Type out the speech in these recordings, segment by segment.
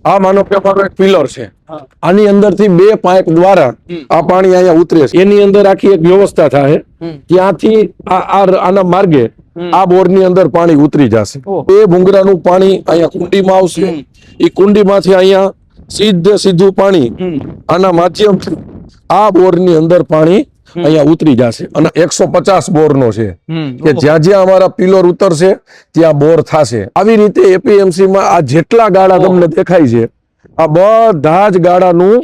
આ માનો કે અમારો એક પિલર છે, આની અંદરથી 2 પાઇપ દ્વારા આ પાણી અહીંયા ઉતરે છે. એની અંદર આખી એક વ્યવસ્થા થાય, ત્યાંથી આના માર્ગે આ બોરની અંદર પાણી ઉતરી જશે. એ ભૂંગરાનું પાણી અહીંયા કુંડીમાં આવશે, એ કુંડીમાંથી અહીંયા સીધું પાણી આના માધ્યમથી આ બોરની અંદર પાણી અહીંયા ઉતરી જશે. અને 150 બોરનો છે કે જ્યાં જ્યાં અમારા પિલર ઉતરશે ત્યાં બોર થશે. આવી રીતે એપીએમસી માં આ જેટલા ગાળા તમને દેખાય છે આ બધા જ ગાળાનું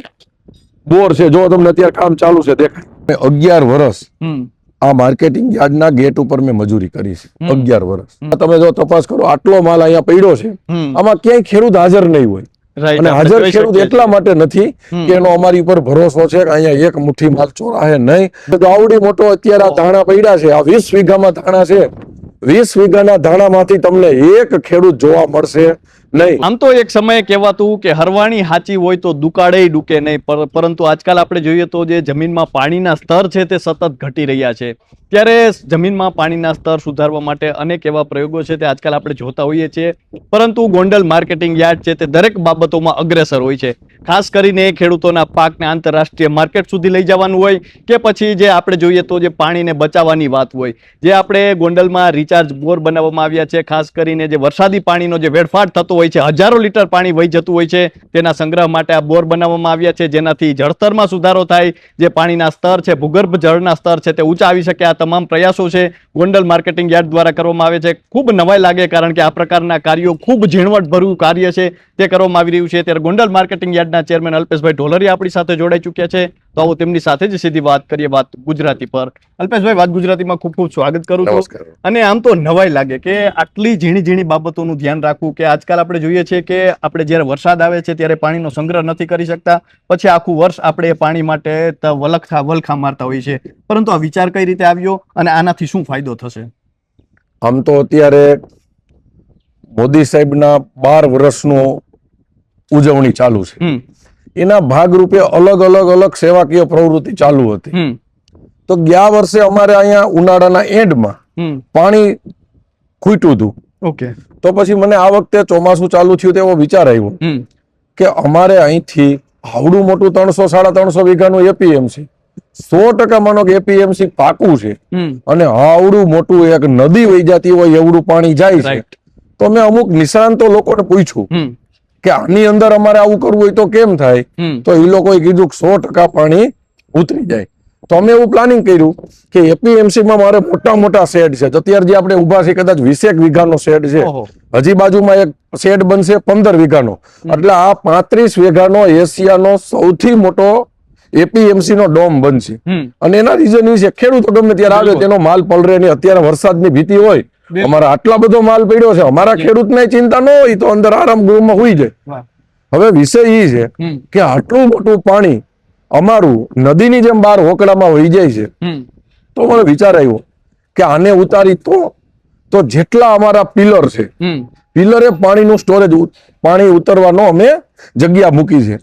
બોર છે. જો તમને અત્યારે કામ ચાલુ છે દેખાય. 11 વર્ષ આ માર્કેટિંગ યાર્ડના ગેટ ઉપર મેં મજૂરી કરી છે. 11 વર્ષ. તમે જો તપાસ કરો, આટલો માલ અહીંયા પડ્યો છે, આમાં ક્યાંય ખેડૂત હાજર નહીં હોય. અને હાજર ખેડૂત એટલા માટે નથી કે એનો અમારી ઉપર ભરોસો છે કે અહીંયા એક મુઠ્ઠી માલ ચોરાહે નહીં. આવડી મોટો અત્યારે આ ધાણા પડ્યા છે, આ 20 વીઘામાં ધાણા છે. 20 વીઘાના ધાણામાંથી તમને એક ખેડૂત જોવા મળશે નહીં. આમ તો એક સમયે કહેવાતું કે હરવાણી હાચી હોય તો દુકાળે ડૂકે નહીં, પરંતુ આજકાલ આપણે જોઈએ તો જે જમીનમાં પાણીના સ્તર છે તે સતત ઘટી રહ્યા છે. ત્યારે જમીનમાં પાણીના સ્તર સુધારવા માટે અનેક એવા પ્રયોગો છે તે આજકાલ આપણે જોતા હોઈએ છીએ, પરંતુ ગોંડલ માર્કેટિંગ યાર્ડ છે તે દરેક બાબતોમાં અગ્રેસર હોય છે. ખાસ કરીને ખેડૂતોના પાકને આંતરરાષ્ટ્રીય માર્કેટ સુધી લઈ જવાનું હોય કે પછી જે આપણે જોઈએ તો જે પાણીને બચાવવાની વાત હોય, જે આપણે ગોંડલમાં રિચાર્જ બોર બનાવવામાં આવ્યા છે, ખાસ કરીને જે વરસાદી પાણીનો જે વેડફાટ થતો હોય છે, હજારો લીટર પાણી વહી જતું હોય છે, તેના સંગ્રહ માટે આ બોર બનાવવામાં આવ્યા છે, જેનાથી જળસ્તરમાં સુધારો થાય, જે પાણીના સ્તર છે, ભૂગર્ભ જળના સ્તર છે તે ઊંચા આવી શકે. આ તમામ પ્રયાસો છે ગોંડલ માર્કેટિંગ યાર્ડ દ્વારા કરવામાં આવે છે. ખૂબ નવાઈ લાગે, કારણ કે આ પ્રકારના કાર્યો ખૂબ ઝીણવટભર્યું કાર્ય છે તે કરવામાં આવી રહ્યું છે. ત્યારે ગોંડલ માર્કેટિંગ યાર્ડના ચેરમેન અલ્પેશભાઈ ઢોલરિયા આપણી સાથે જોડાઈ ચૂક્યા છે, તો આવો તેમની સાથે જ સીધી વાત કરીએ, વાત ગુજરાતી પર. અલ્પેશભાઈ, વાત ગુજરાતીમાં ખૂબ ખૂબ સ્વાગત કરું છું. અને આમ તો નવાઈ લાગે કે આટલી ઝીણી ઝીણી બાબતોનું ધ્યાન રાખવું, કે આજકાલ આપણે જોઈએ છીએ કે આપણે જ્યારે વરસાદ આવે છે ત્યારે પાણીનો સંગ્રહ નથી કરી શકતા, પછી આખું વર્ષ આપણે પાણી માટે વલખા મારતા હોઈએ છીએ, પરંતુ આ વિચાર કઈ રીતે આવ્યો અને આનાથી શું ફાયદો થશે? આમ તો અત્યારે મોદી સાહેબના 12 વર્ષનો ઉજવણી ચાલુ છે, એના ભાગરૂપે અલગ સેવાકીય પ્રવૃત્તિ ચાલુ હતી. તો ગયા વર્ષે અમારે અહીંયા ઉનાળાના એન્ડમાં પાણી ખૂટ્યું હતું. ઓકે. તો પછી મને આ વખતે ચોમાસું ચાલુ થયું તેવો વિચાર આવ્યો કે અમારે અહીંથી આવડું મોટું 300-350 વીઘાનું એપીએમસી, 100% માનો કે એપીએમસી પાકું છે, અને આવડું મોટું એક નદી વહી જતી હોય એવડું પાણી જાય છે. તો મેં અમુક નિષ્ણાંતો લોકોને પૂછ્યું કે આની અંદર અમારે આવું કરવું હોય તો કેમ થાય? તો એ લોકોએ કીધું 100% પાણી ઉતરી જાય. તો અમે એવું પ્લાનિંગ કર્યું કે એપીએમસી માં મારે મોટા શેડ છે. અત્યારે જે આપણે ઉભા છે કદાચ 20 વીઘાનો શેડ છે, હજી બાજુમાં એક શેડ બનશે 15 વીઘાનો, એટલે આ 35 વીઘાનો એશિયાનો સૌથી મોટો એપીએમસી નો ડોમ બનશે. અને એના રીઝન એ છે ખેડૂતો ગમે ત્યારે આવે તેનો માલ પલરે નહીં. અત્યારે વરસાદની ભીતિ હોય, અમારા આટલા બધો માલ પડ્યો છે, અમારા ખેડૂતને ચિંતા ન હોય તો અંદર આરામ ગૃહમાં હોઈ જાય. હવે વિષય એ છે કે આટલું મોટું પાણી અમારું નદીની જેમ 12 હોકડામાં વહી જાય છે. તો મને વિચાર આવ્યો કે આને ઉતારી તો જેટલા અમારા પિલર છે, પિલરે પાણીનું સ્ટોરેજ, પાણી ઉતરવાનો અમે જગ્યા મૂકી છે.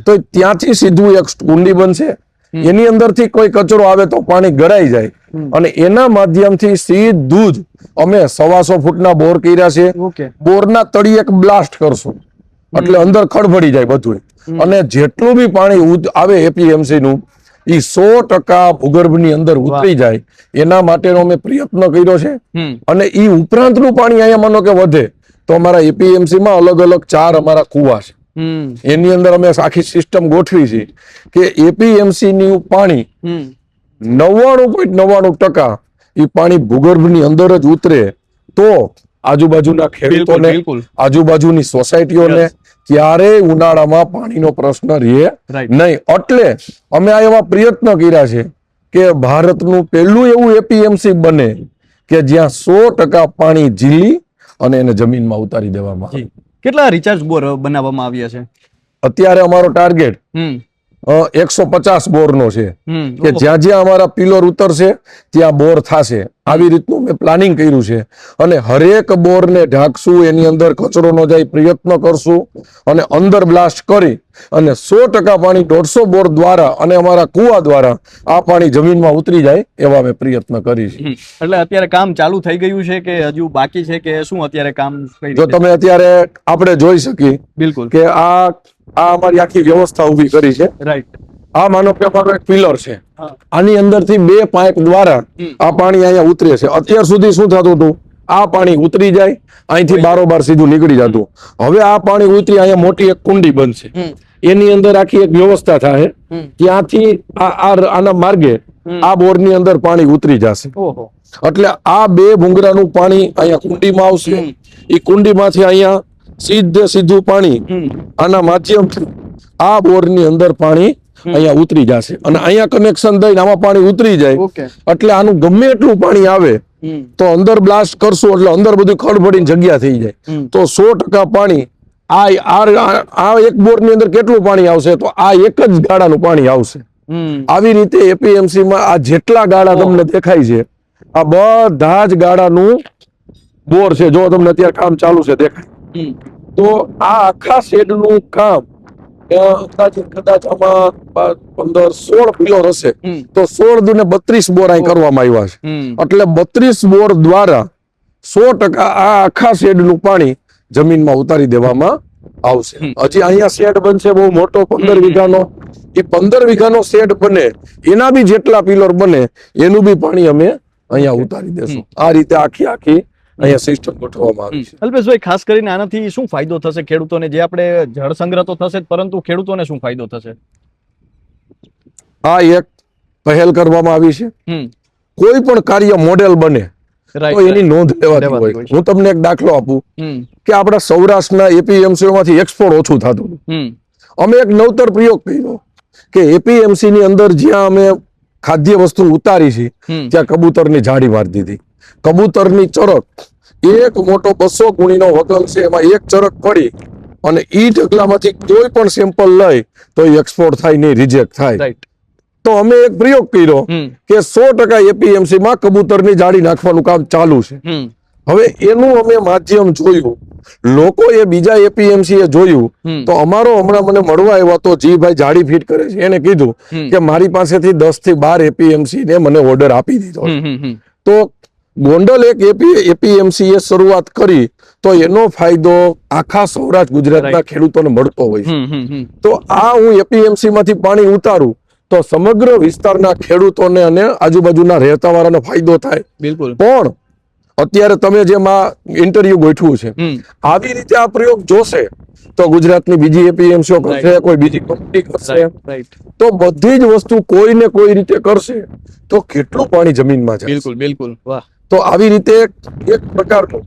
તો ત્યાંથી સીધું એક કુંડી બનશે, એની અંદરથી કોઈ કચરો આવે તો પાણી ગળાઈ જાય, અને એના માધ્યમથી સીધું જ અમે 125 ફૂટના બોર કર્યા છે. બોરના તળિયે એક બ્લાસ્ટ કરશું એટલે અંદર ખડભડી જાય બધું, અને જેટલું બી પાણી આવે એપીએમસી નું એ 100% ભૂગર્ભની અંદર ઉતરી જાય, એના માટેનો અમે પ્રયત્ન કર્યો છે. અને એ ઉપરાંતનું પાણી અહીંયા માનો કે વધે તો અમારા એપીએમસી માં અલગ 4 અમારા કુવા છે, એની અંદર અમે આખી સિસ્ટમ ગોઠવી છે કે એપીએમસી નું પાણી 99.99% એ પાણી ભૂગર્ભની અંદર જ ઉતરે, તો આજુબાજુના ખેડૂતોને, આજુબાજુની સોસાયટીઓને ક્યારેય ઉનાળામાં પાણીનો પ્રશ્ન રહે નહીં. એટલે અમે આ એવા પ્રયત્ન કર્યા છે કે ભારતનું પહેલું એવું એપીએમસી બને કે જ્યાં 100% પાણી ઝીલી અને એને જમીનમાં ઉતારી દેવામાં આવે. કેટલા રિચાર્જ બોર બનાવવામાં આવ્યા છે? અત્યારે અમારો ટાર્ગેટ 150 બોરનો છે કે જ્યાં જ્યાં અમારા પિલર ઉતરશે ત્યાં બોર થશે. આવી રીતનું અમે પ્લાનિંગ કર્યું છે અને હરેક બોરને ઢાંકશું, એની અંદર કચરો ન જાય પ્રયત્ન કરશું અને અંદર બ્લાસ્ટ કરી અને 100% પાણી 150 બોર દ્વારા અને અમારા કુવા દ્વારા આ પાણી જમીનમાં ઉતરી જાય એવા અમે પ્રયત્ન કરીશું. એટલે અત્યારે કામ ચાલુ થઈ ગયું છે કે હજુ બાકી છે કે શું અત્યારે કામ કઈ જો રીતે? તમે અત્યારે આપણે જોઈ શકીએ બિલકુલ, કે આ અમારી આખી વ્યવસ્થા ઊભી કરી છે. રાઈટ. આ માનો કે અમારો એક પિલર છે, હા. આની અંદરથી 2 પાઇપ દ્વારા આ પાણી અહીંયા ઉતરે છે. અત્યાર સુધી શું થતું હતું, આ પાણી ઉતરી જાય અહીંથી બારોબાર સીધું નીકળી જતું. હવે આ પાણી ઉતરી અહીંયા મોટી એક કુંડી બનશે, એની અંદર આખી એક વ્યવસ્થા થાય, ત્યાંથી આના માર્ગે આ બોરની અંદર પાણી ઉતરી જશે. ઓહો. એટલે આ 2 ભૂંગરાનું પાણી અહીંયા કુંડીમાં આવશે, એ કુંડીમાંથી અહીંયા સીધું પાણી આના માધ્યમથી આ બોરની અંદર પાણી અહીંયા ઉતરી જશે અને અહીંયા કનેક્શન દઈને આમાં પાણી ઉતરી જાય. ઓકે. એટલે આનું ગમે એટલું પાણી આવે તો અંદર બ્લાસ્ટ કરશું એટલે અંદર બધું ખડભડીને જગ્યા થઈ જાય. તો 100% પાણી આ એક બોરની અંદર કેટલું પાણી આવશે, તો આ એક જ ગાળાનું પાણી આવશે. આવી રીતે એપીએમસી માં આ જેટલા ગાળા તમને દેખાય છે, આ બધા જ ગાળાનું બોર છે. જો તમને અત્યારે કામ ચાલુ છે દેખાય, તો આ આખા શેડનું કામ કદાચ આમાં 15-16 પિલર હશે, તો 16 દુને 32 બોર અહીં કરવામાં આવ્યા છે. એટલે 32 બોર દ્વારા 100% આ આખા શેડનું પાણી જમીનમાં ઉતારી દેવામાં આવશે. હજી અહીંયા શેડ બનશે બહુ મોટો 15 વીઘાનો. એ 15 વીઘાનો શેડ બને એના બી જેટલા પિલર બને એનું બી પાણી અમે અહીંયા ઉતારી દેશું. આ રીતે આખી અહીંયા સિસ્ટમ ગોઠવવામાં આવી છે. અલ્પેશભાઈ, ખાસ કરીને આનાથી શું ફાયદો થશે ખેડૂતોને? જે આપણે જળ સંગ્રહ તો થશે જ, પરંતુ ખેડૂતોને શું ફાયદો થશે? આ એક પહેલ કરવામાં આવી છે. કોઈ પણ કાર્ય મોડેલ બને તો એની નોંધ લેવાતી હોય. હું તમને એક દાખલો આપું કે આપણા સૌરાષ્ટ્રના એપીએમસી માંથી એક્સપોર્ટ ઓછું થતું હતું. અમે એક નવતર પ્રયોગ કર્યો કે એપીએમસી ની અંદર જ્યાં અમે ખાદ્ય વસ્તુ ઉતારી છે ત્યાં કબૂતરની જાળી મારી દીધી. કબૂતરની ચરક, એક મોટો 200 ગુણીનો હોટલ છે, એમાં એક ચરક પડી અને ઈ ઢગલામાંથી કોઈ પણ સેમ્પલ લઈ તો એક્સપોર્ટ થાય નહીં, રિજેક્ટ થાય. તો અમે એક પ્રયોગ કર્યો કે 100% એપીએમસી માં કબૂતરની જાળી નાખવાનું કામ ચાલુ છે. હવે એનું અમે માધ્યમ જોયું, લોકોએ બીજા એપીએમસી એ જોયું, તો અમારો હમણાં મને મળવા આવ્યા તો જી ભાઈ જાળી ફિટ કરે છે, એને કીધું કે મારી પાસેથી 10 થી 12 એપીએમસી ને મને ઓર્ડર આપી દીધો. તો ગોંડલ એક એપીએમસી એ શરૂઆત કરી તો એનો ફાયદો આખા સૌરાષ્ટ્ર ગુજરાતના ખેડૂતોને મળતો હોય છે. તો આ હું એપીએમસી માંથી પાણી ઉતારું તો સમગ્ર વિસ્તારના ખેડૂતોને અને આજુબાજુના રહેતા વાળાને ફાયદો થાય. બિલકુલ. પણ અત્યારે તમે જેમ આ ઇન્ટરવ્યુ ગોઠવ્યું છે, આવી રીતે આ પ્રયોગ જોશે તો ગુજરાતની બીજી એપીએમસીઓ કરશે, કોઈ બીજી કંપની કરશે, તો બધી જ વસ્તુ કોઈ ને કોઈ રીતે કરશે તો કેટલું પાણી જમીનમાં જાય. બિલકુલ, બિલકુલ. વાહ. તો આવી રીતે એક પ્રકારનું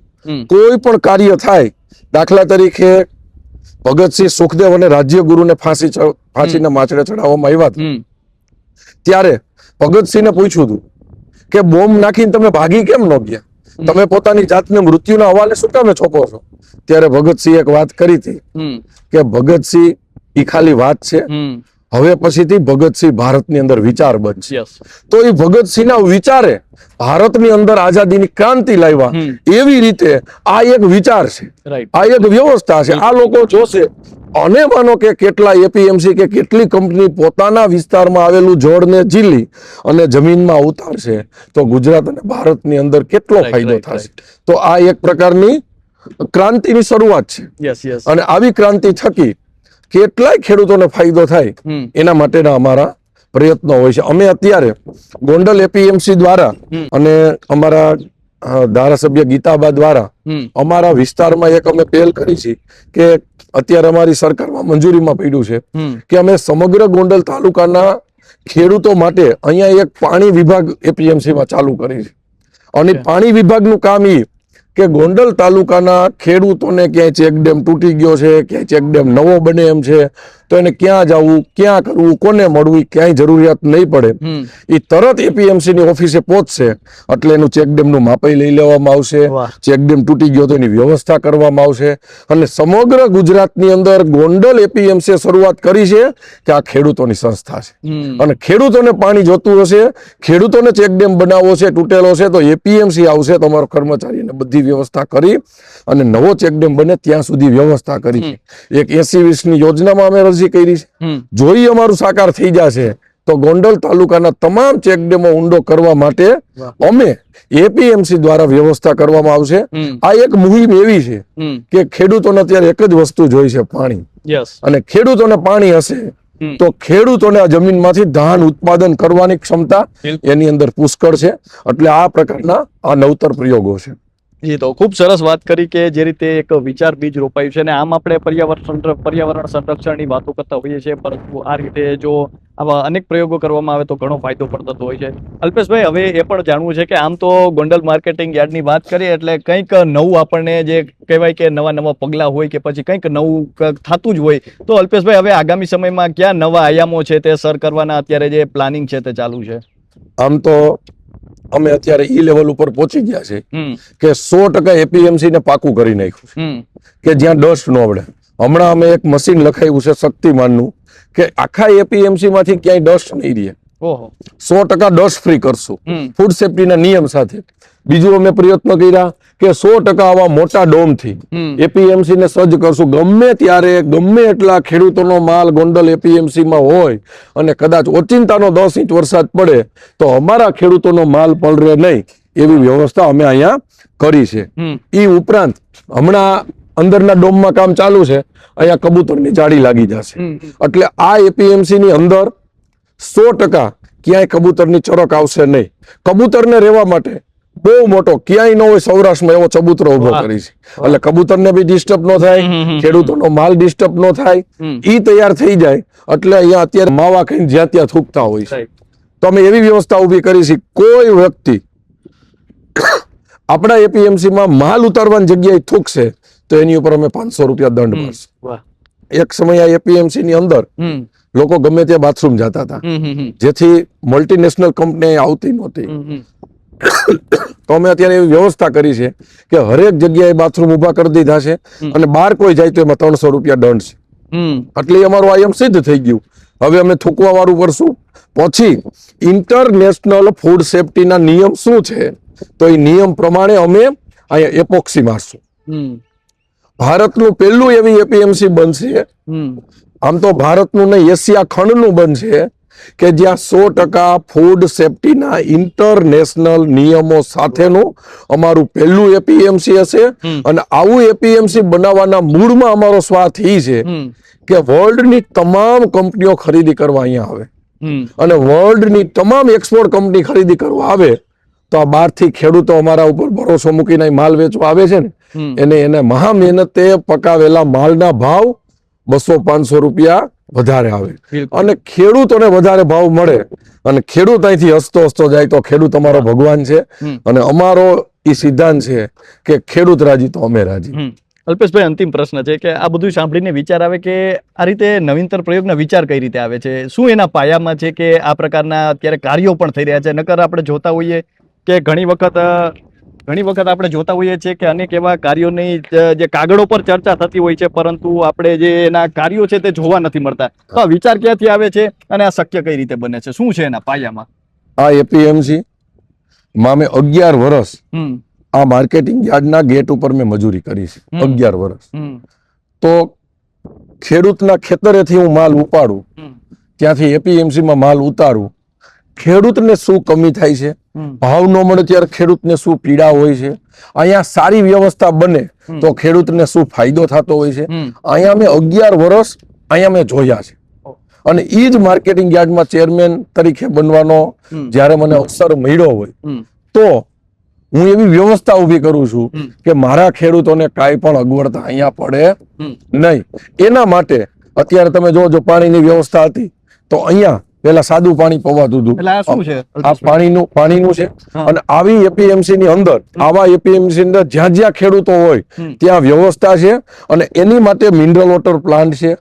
કોઈ પણ કાર્ય થાય, દાખલા તરીકે ભગતસિંહ, સુખદેવ અને રાજ્યગુરુને ફાંસીના માચડે ચડાવવામાં આવ્યા હતા, ત્યારે ભગતસિંહને પૂછ્યું હતું કે બોમ્બ નાખીને તમે ભાગી કેમ ન ગયા, તમે પોતાની જાતને મૃત્યુના હવાલે શું કામે છોપો છો? ત્યારે ભગતસિંહ એક વાત કરી હતી કે ભગતસિંહ ઈ ખાલી વાત છે, હવે પછીથી ભગતસિંહ ભારતની અંદર વિચાર બનશે. તો એ ભગતસિંહના વિચારે ભારતની અંદર આઝાદીની ક્રાંતિ લાવ્યા. એવી રીતે આ એક વિચાર છે, આ એક વ્યવસ્થા છે. આ લોકો જોશે અને માનો કે કેટલા એપીએમસી કે કેટલી કંપની પોતાના વિસ્તારમાં આવેલું જળને ઝીલી અને જમીનમાં ઉતારશે તો ગુજરાત અને ભારતની અંદર કેટલો ફાયદો થશે. તો આ એક પ્રકારની ક્રાંતિની શરૂઆત છે અને આવી ક્રાંતિ થકી કેટલાય ખેડૂતોને ફાયદો થાય એના માટેના અમારા પ્રયત્નો હોય છે. અમે અત્યારે ગોંડલ એપીએમસી દ્વારા અને અમારા ધારાસભ્ય ગીતાબા દ્વારા અમારા વિસ્તારમાં એક અમે પહેલ કરી છે કે અત્યારે અમારી સરકારમાં મંજૂરીમાં પડ્યું છે કે અમે સમગ્ર ગોંડલ તાલુકાના ખેડૂતો માટે અહીંયા એક પાણી વિભાગ એપીએમસી માં ચાલુ કરી છે. અને પાણી વિભાગનું કામ એ કે ગોંડલ તાલુકાના ખેડૂતોને ક્યાંય ચેકડેમ તૂટી ગયો છે, ક્યાંય ચેકડેમ નવો બને એમ છે, તો એને ક્યાં જવું, ક્યાં કરવું, કોને મળવું, ક્યાંય જરૂરિયાત નહીં પડે. એ તરત એપીએમસી ની ઓફિસે પહોંચશે એટલે એનું ચેકડેમ નું માપઈ લઈ લેવામાં આવશે. ચેકડેમ તૂટી ગયો તો એની વ્યવસ્થા કરવામાં આવશે. અને સમગ્ર ગુજરાતની અંદર ગોંડલ એપીએમસી શરૂઆત કરી છે કે આ ખેડૂતોની સંસ્થા છે. અને ખેડૂતોને પાણી જોતું હશે, ખેડૂતોને ચેકડેમ બનાવવો છે, તૂટેલો છે, તો એપીએમસી આવશે. તમારો કર્મચારીને બધી વ્યવસ્થા કરી અને નવો ચેકડેમ બને ત્યાં સુધી વ્યવસ્થા કરી છે. એક 80-20 ની યોજનામાં અમે અરજી કરી છે. જો ઈ અમારું સાકાર થઈ જશે તો ગોંડલ તાલુકાના તમામ ચેકડેમો ઊંડો કરવા માટે અમે એપીએમસી દ્વારા વ્યવસ્થા કરવામાં આવશે. આ એક મુહિમ એવી છે કે ખેડૂતોને અત્યારે એક જ વસ્તુ જોઈ છે, પાણી. અને ખેડૂતોને પાણી હશે તો ખેડૂતોને આ જમીનમાંથી ધાન ઉત્પાદન કરવાની ક્ષમતા એની અંદર પુષ્કળ છે. એટલે આ પ્રકારના આ નવતર પ્રયોગો છે. જી, તો ખૂબ સરસ વાત કરી કે જે રીતે એક વિચાર બીજ રોપાયું છે. અને આમ આપણે પર્યાવરણ સંરક્ષણની વાતો કરતા હોઈએ છીએ, પરંતુ આ રીતે જો આવા અનેક પ્રયોગો કરવામાં આવે તો ઘણો ફાયદો પણ થતો હોય છે. અલ્પેશભાઈ, હવે એ પણ જાણવું છે કે આમ તો ગોંડલ માર્કેટિંગ યાર્ડની વાત કરીએ એટલે કંઈક નવું આપણને જે કહેવાય કે નવા પગલાં હોય કે પછી કંઈક નવું થતું જ હોય, તો અલ્પેશભાઈ હવે આગામી સમયમાં ક્યાં નવા આયામો છે તે સર કરવાના અત્યારે જે પ્લાનિંગ છે તે ચાલુ છે? આમ તો અમે અત્યારે ઈ લેવલ ઉપર પહોંચી ગયા છે કે 100% એપીએમસી ને પાકું કરી નાખ્યું છે કે જ્યાં ડસ્ટ ન આવડે. હમણાં અમે એક મશીન લખાવ્યું છે શક્તિમાનનું કે આખા એપીએમસી માંથી ક્યાંય ડસ્ટ નહીં રહે. 100% ડસ્ટ ફ્રી કરશું ફૂડ સેફ્ટીના નિયમ સાથે. બીજું અમે પ્રયત્ન કર્યા કે 100% આવા મોટા ડોમ થી એપીએમસી ને સજ્જ કરશું. ગમે ત્યારે ગમે એટલા ખેડૂતોનો માલ ગોંડલ એપીએમસી માં હોય અને કદાચ ઓચિંતાનો 10 ઇંચ વરસાદ પડે તો અમારા ખેડૂતોનો માલ પલળે નહીં એવી વ્યવસ્થા અમે અહીંયા કરી છે. એ ઉપરાંત હમણાં અંદરના ડોમમાં કામ ચાલુ છે, અહીંયા કબૂતરની જાળી લાગી જશે. એટલે આ એપીએમસી ની અંદર 100% ક્યાંય કબૂતરની ચરક આવશે નહીં. કબૂતરને રહેવા માટે બહુ મોટો ક્યાંય ન હોય સૌરાષ્ટ્રમાં એવો ચબૂતરો ઉભો કરી છે. એટલે કબૂતરને બી ડિસ્ટર્બ ન થાય, ખેડૂતોનો માલ ડિસ્ટર્બ ન થાય. ઈ તૈયાર થઈ જાય એટલે અહીંયા અત્યારે માવા ખાઈને જ્યાં ત્યાં થૂકતા હોય છે. તો અમે એવી વ્યવસ્થા ઉભી કરી છે, કોઈ વ્યક્તિ આપણા એપીએમસી માં માલ ઉતારવાની જગ્યાએ થૂકશે તો એની ઉપર અમે 500 રૂપિયા દંડ ભરશું. એક સમય આ એપીએમસી ની અંદર લોકો ગમે ત્યાં બાથરૂમ જતા હતા, જેથી મલ્ટીનેશનલ કંપની આવતી નહોતી. તો અમે અત્યારે એવી વ્યવસ્થા કરી છે કે હરેક જગ્યાએ બાથરૂમ ઉભા કરી દીધા છે અને બહાર કોઈ જાય તો એમાં 300 રૂપિયા દંડ છે. એટલે અમારું આયમ સિદ્ધ થઈ ગયું. હવે અમે થૂકવા વાળું કરશું. પછી ઇન્ટરનેશનલ ફૂડ સેફ્ટીના નિયમ શું છે તો એ નિયમ પ્રમાણે અમે અહીંયા એપોક્સી મારશું. ભારતનું પહેલું એવી એપીએમસી બનશે, આમ તો ભારતનું નહીં એશિયા ખંડનું બનશે કે જ્યાં 100% ફૂડ સેફ્ટીના ઇન્ટરનેશનલ નિયમો સાથેનું અમારું પહેલું એપીએમસી હશે. અને આવું એપીએમસી બનાવવાના મૂળમાં અમારો સ્વાર્થ એ છે કે વર્લ્ડની તમામ કંપનીઓ ખરીદી કરવા અહીંયા આવે અને વર્લ્ડની તમામ એક્સપોર્ટ કંપની ખરીદી કરવા આવે તો આ બહારથી ખેડૂતો અમારા ઉપર ભરોસો મૂકીને માલ વેચવા આવે છે ને એને મહા મહેનતે પકાવેલા માલના ભાવ 200-500 રૂપિયા વધારે આવે અને ખેડૂતોને વધારે ભાવ મળે અને ખેડૂત અહીંથી હસતો જાય તો ખેડૂત અમારો ભગવાન છે. અને અમારો એ સિદ્ધાંત છે કે ખેડૂત રાજી તો અમે રાજી. અલ્પેશભાઈ, અંતિમ પ્રશ્ન છે કે આ બધું સાંભળીને વિચાર આવે કે આ રીતે નવીનતર પ્રયોગના વિચાર કઈ રીતે આવે છે? શું એના પાયામાં છે કે આ પ્રકારના અત્યારે કાર્યો પણ થઈ રહ્યા છે? નકર આપણે જોતા હોઈએ કે ઘણી વખત આપણે જોતા હોઈએ છીએ કે અનેક એવા કાર્યોની જે કાગળો પર ચર્ચા થતી હોય છે, પરંતુ આપણે જે એના કાર્યો છે તે જોવા નથી મળતા. તો આ વિચાર ક્યાંથી આવે છે અને આ શક્ય કઈ રીતે બને છે? શું છે એના પાયામાં? આ એપીએમસી માં મેં 11 વર્ષ આ માર્કેટિંગ યાર્ડના ગેટ ઉપર મેં મજૂરી કરી છે. 11 વર્ષ. તો ખેડૂતના ખેતરેથી હું માલ ઉપાડું, ત્યાંથી એપીએમસી માં માલ ઉતારું, ખેડૂતને શું કમી થાય છે, ભાવ ન મળે ત્યારે ખેડૂતને શું પીડા હોય છે, અહીંયા સારી વ્યવસ્થા બને તો ખેડૂતને શું ફાયદો થતો હોય છે, અહીંયા મેં 11 વર્ષ અહીંયા મેં જોયા છે. અને એ જ માર્કેટિંગ યાર્ડમાં ચેરમેન તરીકે બનવાનો જ્યારે મને અવસર મળ્યો હોય તો હું એવી વ્યવસ્થા ઉભી કરું છું કે મારા ખેડૂતોને કાંઈ પણ અગવડતા અહીંયા પડે નહીં. એના માટે અત્યારે તમે જો પાણીની વ્યવસ્થા હતી તો અહીંયા પેલા સાદું પાણી પવાતું હતું. એટલે આ શું છે? આ પાણીનું છે. અને આવી એપીએમસી ની અંદર આવા એપીએમસી ની અંદર જ્યાં જ્યાં ખેડૂતો હોય ત્યાં વ્યવસ્થા છે. અને એની માટે મિનરલ વોટર પ્લાન્ટ છે.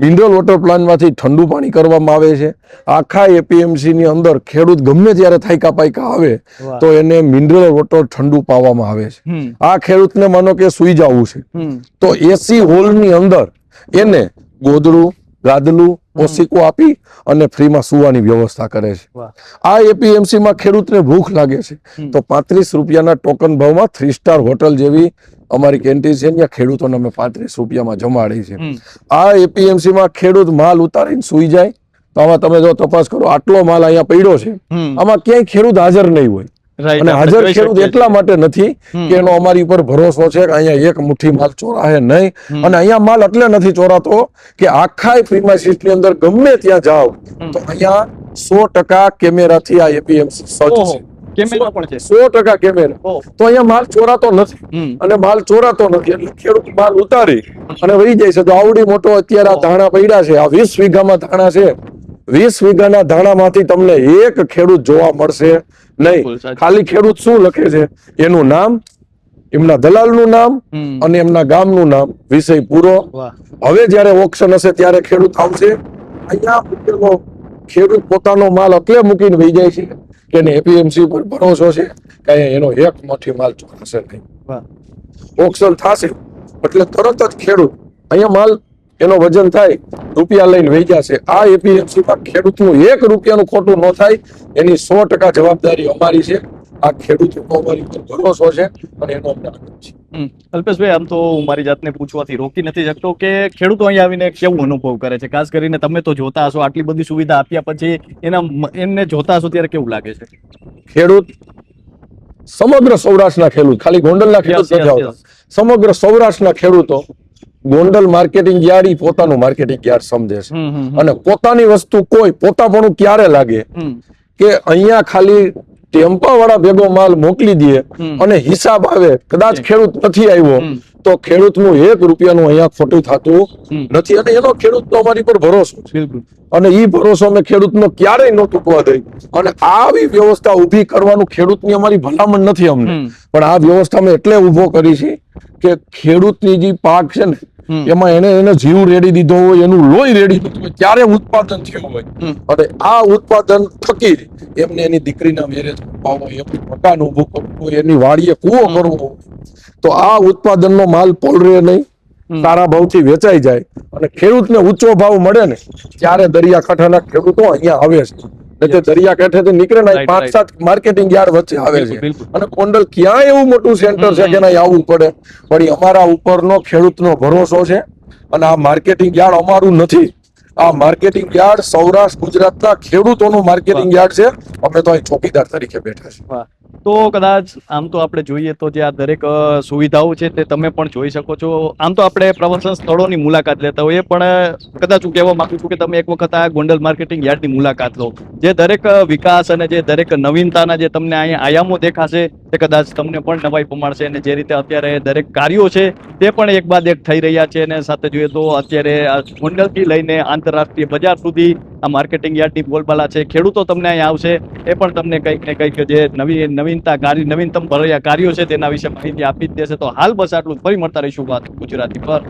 મિનરલ વોટર પ્લાન્ટ માંથી ઠંડુ પાણી કરવામાં આવે છે. આખા એપીએમસી ની અંદર ખેડૂત ગમે ત્યારે થાયકા પાયકા આવે તો એને મિનરલ વોટર ઠંડુ પાવામાં આવે છે. આ ખેડૂતને માનો કે સુઈ જવું છે તો એસી હોલ ની અંદર એને ગોદડું ગાદલું ઓશિકો આપી અને ફ્રીમાં સુવાની વ્યવસ્થા કરે છે. આ એપીએમસી માં ખેડૂતને ભૂખ લાગે છે તો 35 રૂપિયાના ટોકન ભાવમાં 3 સ્ટાર હોટલ જેવી અમારી કેન્ટીન છે ત્યાં ખેડૂતોને અમે 35 રૂપિયામાં જમાડી છે. આ એપીએમસી માં ખેડૂત માલ ઉતારીને સુઈ જાય તો આમાં તમે જો તપાસ કરો આટલો માલ અહીંયા પડ્યો છે આમાં ક્યાંય ખેડૂત હાજર નહીં હોય. અને હાજર ખેડૂત એટલા માટે નથી કે એનો અમારી ઉપર ભરોસો છે કે અહીંયા એક મુઠ્ઠી માલ ચોરાહે નહીં. અને અહીંયા માલ એટલે નથી ચોરાતો કે આખા પ્રીમાઇસીસ ની અંદર ગમે ત્યાં જાઓ તો અહીંયા 100% કેમેરાથી આ એપીએમસી સજ્જ છે. કેમેરા પણ છે 100% કેમેરા. તો અહીંયા માલ ચોરાતો નથી અને માલ ચોરાતો નથી એટલે ખેડૂત માલ ઉતારી અને વહી જાય છે. તો આવડી મોટો અત્યારે આ ધાણા પડ્યા છે, આ 20 વીઘામાં ધાણા છે. 20 વીઘાના ધાણામાંથી તમને એક ખેડૂત જોવા મળશે નહીં. ખાલી ખેડૂત શું લખે છે એનું નામ, એમના દલાલનું નામ અને એમના ગામનું નામ, વિષય પૂરો. હવે જયારે ઓક્શન હશે ત્યારે ખેડૂત આવશે. અહીંયા મૂકેલો ખેડૂત પોતાનો માલ એટલે મૂકીને વહી જાય છે કે એને એપીએમસી પર ભરોસો છે કે એનો એક મુઠ્ઠી માલ ચોરાશે નહીં. ઓક્શન થશે એટલે તરત જ ખેડૂત અહીંયા માલ એનો વજન થાય રૂપિયા લઈને વહી જશે. આ એપીએમસી માં ખેડૂતનું 1 રૂપિયાનું ખોટું ન થાય એની 100% જવાબદારી અમારી છે. આ ખેડૂતોનો અમારી ઉપર ભરોસો છે અને એનો અમને આનંદ છે. અલ્પેશભાઈ, આમ તો હું મારી જાતને પૂછવાથી રોકી નથી શકતો કે ખેડૂતો અહીંયા આવીને કેવું અનુભવ કરે છે? ખાસ કરીને તમે તો જોતા હશો, આટલી બધી સુવિધા આપ્યા પછી એમને જોતા હશો ત્યારે કેવું લાગે છે? ખેડૂત સમગ્ર સૌરાષ્ટ્રના ખેડૂત, ખાલી ગોંડલના ખેડૂત નથી આવતા, સમગ્ર સૌરાષ્ટ્રના ખેડૂતો ગોંડલ માર્કેટિંગ યાર્ડ પોતાનું માર્કેટિંગ યાર્ડ સમજે છે. અને પોતાની વસ્તુ કોઈ પોતાપણું ક્યારે લાગે કે અહીંયા ખાલી ટેમ્પા વાળા ભેગો માલ મોકલી દે અને હિસાબ આવે, કદાચ ખેડૂત નથી આવ્યો તો ખેડૂતનું 1 રૂપિયાનું અહીંયા ખોટું થતું નથી. અને એનો ખેડૂતનો અમારી પર ભરોસો છે અને એ ભરોસો અમે ખેડૂતનો ક્યારેય ન તૂટવા દઈ. અને આવી વ્યવસ્થા ઊભી કરવાનું ખેડૂતની અમારી ભલામણ નથી અમને, પણ આ વ્યવસ્થા અમે એટલે ઊભો કરી છે કે ખેડૂતની જે પાક છે ને એમાં એને જીવ રેડી દીધો હોય, એનું લોહી રેડી દીધું હોય ત્યારે ઉત્પાદન થયું હોય. અને આ ઉત્પાદન થકી એમને એની દીકરીના મેરેજ કરવા હોય, એમનું મકાન ઉભું કરવું હોય, એની વાડીએ કૂવો કરવો હોય તો આ ઉત્પાદનનો માલ પોલરે નહીં, સારા ભાવથી વેચાઈ જાય અને ખેડૂતને ઊંચો ભાવ મળે ને ત્યારે દરિયાકાંઠાના ખેડૂતો અહીંયા આવે છે. દરિયાકાંઠેથી નીકળે ને 5-7 માર્કેટિંગ યાર્ડ વચ્ચે આવે છે. અને ગોંડલ ક્યાંય એવું મોટું સેન્ટર છે કે આવવું પડે, પણ અમારા ઉપરનો ખેડૂતનો ભરોસો છે. અને આ માર્કેટિંગ યાર્ડ અમારું નથી, આ માર્કેટિંગ યાર્ડ સૌરાષ્ટ્ર ગુજરાતના ખેડૂતોનું માર્કેટિંગ યાર્ડ છે. અમે તો અહીં ચોકીદાર તરીકે બેઠા છે. તો કદાચ આમ તો આપણે જોઈએ તો જે આ દરેક સુવિધાઓ છે તે તમે પણ જોઈ શકો છો. આમ તો આપણે પ્રવાસન સ્થળોની મુલાકાત લેતા હોઈએ, પણ કદાચ હું કહેવા માંગુ છું કે તમે એક વખત આ ગોંડલ માર્કેટિંગ યાર્ડની મુલાકાત લો. જે દરેક વિકાસ અને જે દરેક નવીનતાના જે તમને અહીંયા આયામો દેખાશે તે કદાચ તમને પણ નવાઈ પમાડશે. અને જે રીતે અત્યારે દરેક કાર્યો છે તે પણ એક બાદ એક થઈ રહ્યા છે. અને સાથે જોઈએ તો અત્યારે ગોંડલથી લઈને આંતરરાષ્ટ્રીય બજાર સુધી આ માર્કેટિંગ યાર્ડની બોલબાલા છે. ખેડૂતો તમને અહીંયા આવશે એ પણ તમને કંઈક ને કંઈક જે નવીનતમ ભર્યા કાર્યો છે તેના વિશે માહિતી આપી જ દેશે. તો હાલ બસ આટલું, ફરી મળતા રહીશું વાત ગુજરાતી પર.